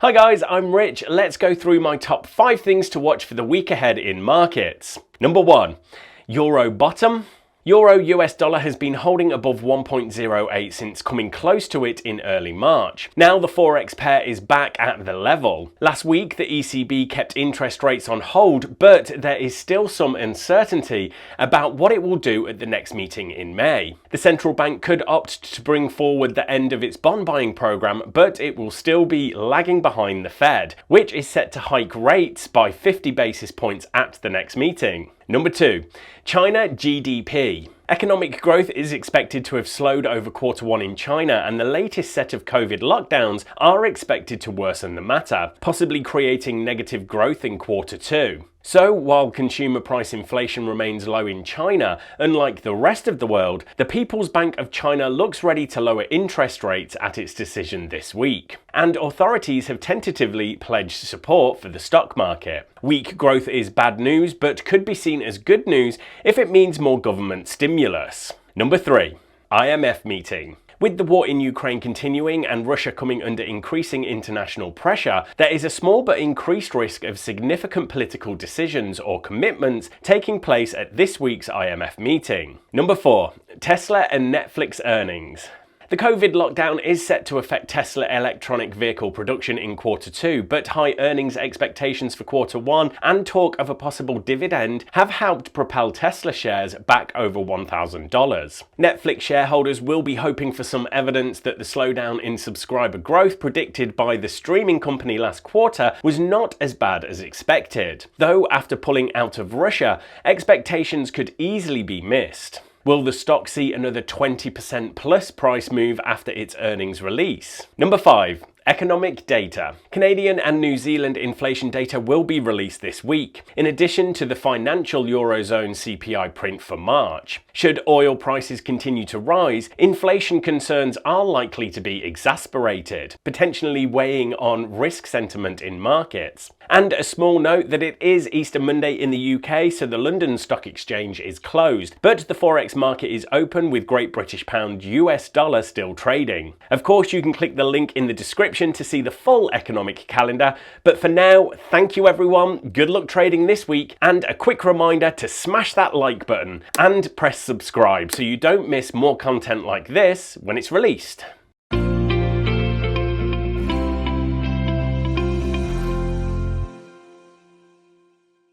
Hi guys, I'm Rich. Let's go through my top 5 things to watch for the week ahead in markets. Number 1, Euro bottom. Euro US dollar has been holding above 1.08 since coming close to it in early March. Now the forex pair is back at the level. Last week the ECB kept interest rates on hold, but there is still some uncertainty about what it will do at the next meeting in May. The central bank could opt to bring forward the end of its bond buying program, but it will still be lagging behind the Fed, which is set to hike rates by 50 basis points at the next meeting. Number 2, China GDP. Economic growth is expected to have slowed over Q1 in China, and the latest set of COVID lockdowns are expected to worsen the matter, possibly creating negative growth in Q2. So, while consumer price inflation remains low in China, unlike the rest of the world, the People's Bank of China looks ready to lower interest rates at its decision this week. And authorities have tentatively pledged support for the stock market. Weak growth is bad news, but could be seen as good news if it means more government stimulus. Number 3, IMF meeting. With the war in Ukraine continuing and Russia coming under increasing international pressure, there is a small but increased risk of significant political decisions or commitments taking place at this week's IMF meeting. Number 4, Tesla and Netflix earnings. The COVID lockdown is set to affect Tesla electronic vehicle production in Q2, but high earnings expectations for Q1 and talk of a possible dividend have helped propel Tesla shares back over $1,000. Netflix shareholders will be hoping for some evidence that the slowdown in subscriber growth predicted by the streaming company last quarter was not as bad as expected. Though after pulling out of Russia, expectations could easily be missed. Will the stock see another 20% plus price move after its earnings release? Number 5, economic data. Canadian and New Zealand inflation data will be released this week, in addition to the financial Eurozone CPI print for March. Should oil prices continue to rise, inflation concerns are likely to be exacerbated, potentially weighing on risk sentiment in markets. And a small note that it is Easter Monday in the UK, so the London Stock Exchange is closed, but the forex market is open with Great British Pound US dollar still trading. Of course, you can click the link in the description to see the full economic calendar, but for now, thank you everyone, good luck trading this week, and a quick reminder to smash that like button and press subscribe so you don't miss more content like this when it's released.